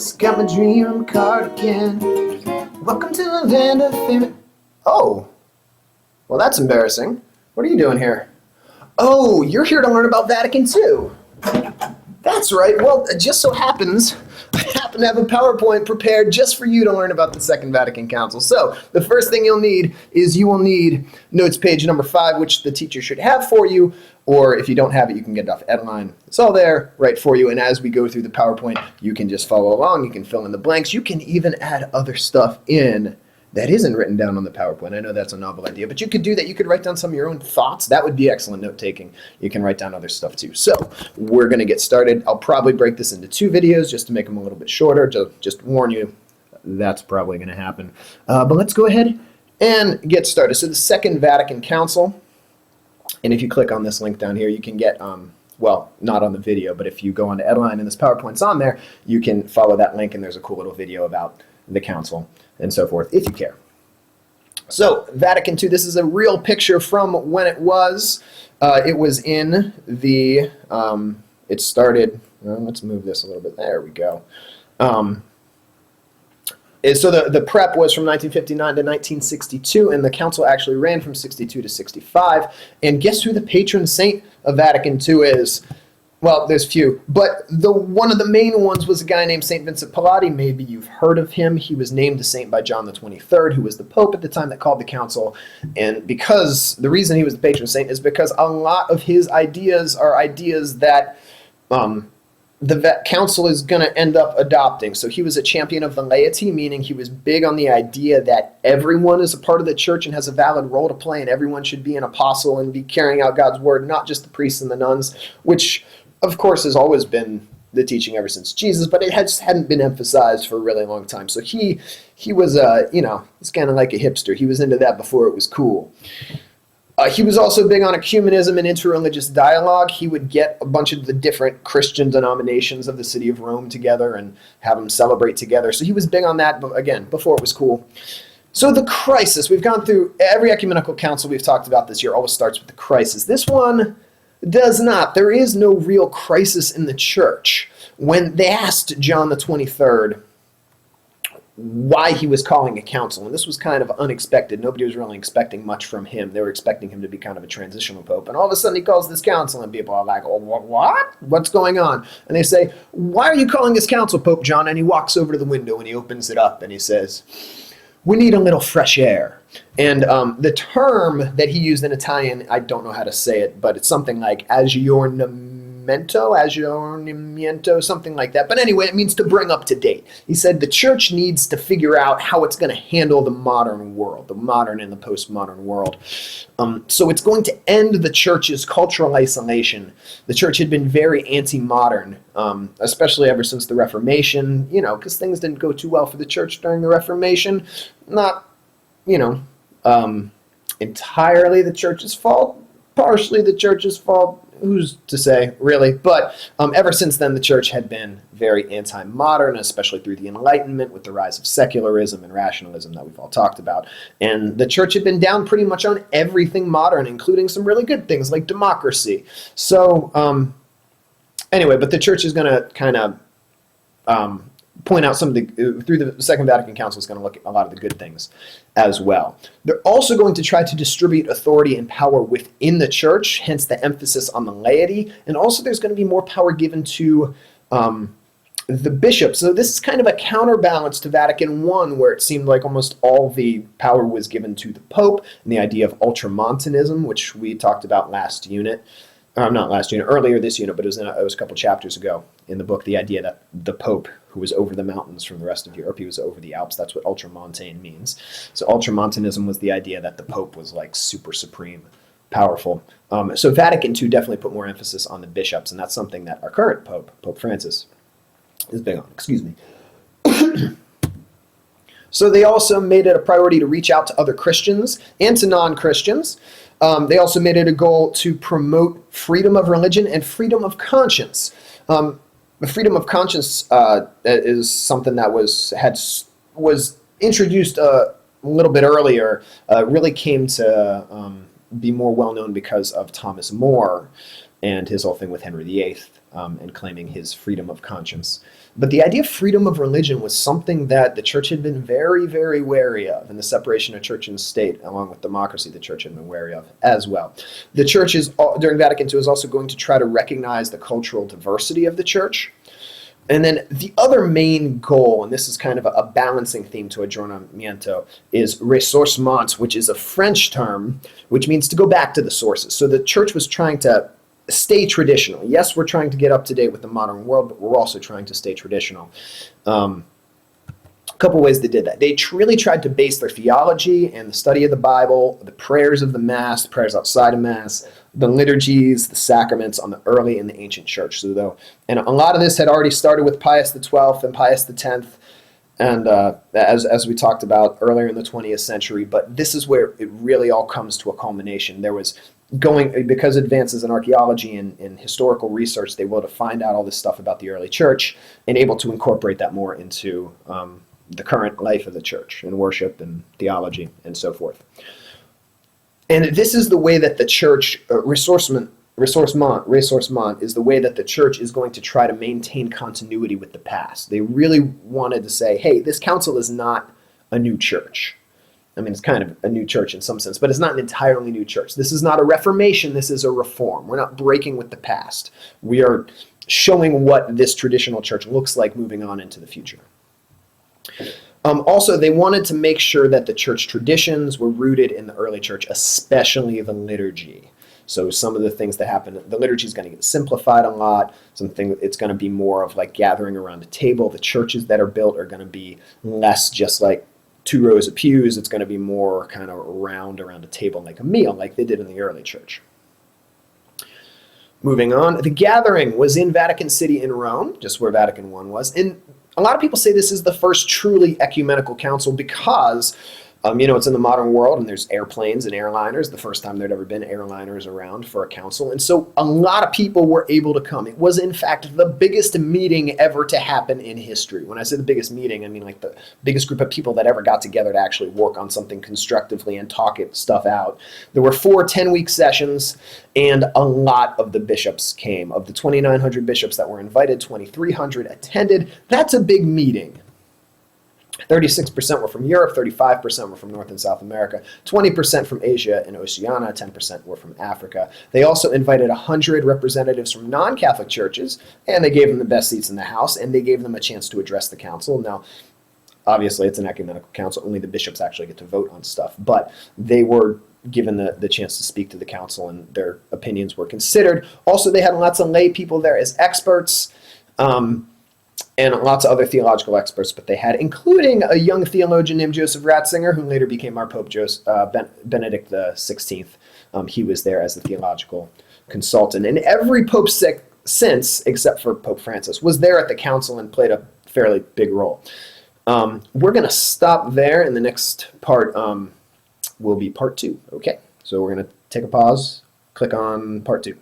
Alex, got my dream cardigan. Welcome to the land of fame. Oh, well, that's embarrassing. What are you doing here? Oh, you're here to learn about Vatican II. That's right. Well, it just so happens I happen to have a PowerPoint prepared just for you to learn about the Second Vatican Council. So the first thing you'll need is you will need notes page number 5, which the teacher should have for you, or if you don't have it, you can get it off Edline. It's all there right for you, and as we go through the PowerPoint, you can just follow along. You can fill in the blanks. You can even add other stuff in that isn't written down on the PowerPoint. I know that's a novel idea, but you could do that. You could write down some of your own thoughts. That would be excellent note-taking. You can write down other stuff too. So we're going to get started. I'll probably break this into 2 videos just to make them a little bit shorter. Just warn you, that's probably going to happen. But let's go ahead and get started. So the Second Vatican Council, and if you click on this link down here, you can get, well, not on the video, but if you go onto Edline and this PowerPoint's on there, you can follow that link, and there's a cool little video about the council and so forth, if you care. So, Vatican II, this is a real picture from when it was. It was in the, it started, let's move this a little bit, there we go. So the prep was from 1959 to 1962, and the council actually ran from 62 to 65. And guess who the patron saint of Vatican II is? Well, there's few, but one of the main ones was a guy named St. Vincent Pallotti. Maybe you've heard of him. He was named a saint by John the 23rd, who was the Pope at the time that called the council. And because the reason he was the patron saint is because a lot of his ideas are ideas that the council is going to end up adopting. So he was a champion of the laity, meaning he was big on the idea that everyone is a part of the church and has a valid role to play, and everyone should be an apostle and be carrying out God's word, not just the priests and the nuns, which of course has always been the teaching ever since Jesus, but it hadn't been emphasized for a really long time. So he was, he's kind of like a hipster. He was into that before it was cool. He was also big on ecumenism and interreligious dialogue. He would get a bunch of the different Christian denominations of the city of Rome together and have them celebrate together. So he was big on that, but again, before it was cool. So the crisis, we've gone through every ecumenical council we've talked about this year, always starts with the crisis. This one does not. There is no real crisis in the church. When they asked John the 23rd why he was calling a council, and this was kind of unexpected. Nobody was really expecting much from him. They were expecting him to be kind of a transitional pope, and all of a sudden he calls this council, and people are like, oh, what? What's going on? And they say, why are you calling this council, Pope John? And he walks over to the window, and he opens it up, and he says, we need a little fresh air. And the term that he used in Italian, I don't know how to say it, but it's something like aggiornamento, something like that. But anyway, it means to bring up to date. He said the church needs to figure out how it's going to handle the modern world, the modern and the postmodern world. So it's going to end the church's cultural isolation. The church had been very anti-modern, especially ever since the Reformation, because things didn't go too well for the church during the Reformation. Not, entirely the church's fault, partially the church's fault. Who's to say, really? But ever since then, the church had been very anti-modern, especially through the Enlightenment with the rise of secularism and rationalism that we've all talked about. And the church had been down pretty much on everything modern, including some really good things like democracy. So anyway, but the church is going to kind of point out some of the, through the Second Vatican Council, is going to look at a lot of the good things as well. They're also going to try to distribute authority and power within the church, hence the emphasis on the laity, and also there's going to be more power given to the bishops. So this is kind of a counterbalance to Vatican I, where it seemed like almost all the power was given to the Pope, and the idea of ultramontanism, which we talked about earlier this unit, but it was a couple chapters ago in the book, the idea that the Pope, who was over the mountains from the rest of Europe, he was over the Alps. That's what ultramontane means. So ultramontanism was the idea that the Pope was like super supreme, powerful. So Vatican II definitely put more emphasis on the bishops, and that's something that our current Pope, Pope Francis, is big on. Excuse me. So they also made it a priority to reach out to other Christians and to non-Christians. They also made it a goal to promote freedom of religion and freedom of conscience. The freedom of conscience is something that was introduced a little bit earlier. Really came to be more well known because of Thomas More. and his whole thing with Henry VIII, and claiming his freedom of conscience. But the idea of freedom of religion was something that the church had been very, very wary of, and the separation of church and state, along with democracy, the church had been wary of as well. The church is, during Vatican II, is also going to try to recognize the cultural diversity of the church. And then the other main goal, and this is kind of a balancing theme to aggiornamento, is ressourcement, which is a French term, which means to go back to the sources. So the church was trying to stay traditional. Yes, we're trying to get up to date with the modern world, but we're also trying to stay traditional. A couple ways they did that. They really tried to base their theology and the study of the Bible, the prayers of the Mass, the prayers outside of Mass, the liturgies, the sacraments on the early and the ancient church. And a lot of this had already started with Pius XII and Pius X, and as we talked about earlier in the 20th century, but this is where it really all comes to a culmination. There was because advances in archaeology and historical research, they were able to find out all this stuff about the early church and able to incorporate that more into the current life of the church and worship and theology and so forth. And this is the way that the church, ressourcement is the way that the church is going to try to maintain continuity with the past. They really wanted to say, hey, this council is not a new church. I mean, it's kind of a new church in some sense, but it's not an entirely new church. This is not a reformation. This is a reform. We're not breaking with the past. We are showing what this traditional church looks like moving on into the future. Also, they wanted to make sure that the church traditions were rooted in the early church, especially the liturgy. So some of the things that happen, the liturgy is going to get simplified a lot. It's going to be more of like gathering around a table. The churches that are built are going to be less just like 2 rows of pews. It's going to be more kind of around a table like a meal, like they did in the early church. Moving on, the gathering was in Vatican City in Rome, just where Vatican I was. And a lot of people say this is the first truly ecumenical council because it's in the modern world and there's airplanes and airliners, the first time there'd ever been airliners around for a council. And so a lot of people were able to come. It was, in fact, the biggest meeting ever to happen in history. When I say the biggest meeting, I mean like the biggest group of people that ever got together to actually work on something constructively and talk stuff out. There were 4 10-week sessions, and a lot of the bishops came. Of the 2,900 bishops that were invited, 2,300 attended. That's a big meeting. 36% were from Europe, 35% were from North and South America, 20% from Asia and Oceania, 10% were from Africa. They also invited 100 representatives from non-Catholic churches, and they gave them the best seats in the house, and they gave them a chance to address the council. Now, obviously, it's an ecumenical council. Only the bishops actually get to vote on stuff, but they were given the chance to speak to the council, and their opinions were considered. Also, they had lots of lay people there as experts, and lots of other theological experts, but they had, including a young theologian named Joseph Ratzinger, who later became our Pope Benedict XVI. He was there as the theological consultant. And every pope since, except for Pope Francis, was there at the council and played a fairly big role. We're going to stop there, and the next part will be part 2. Okay, so we're going to take a pause, click on part 2.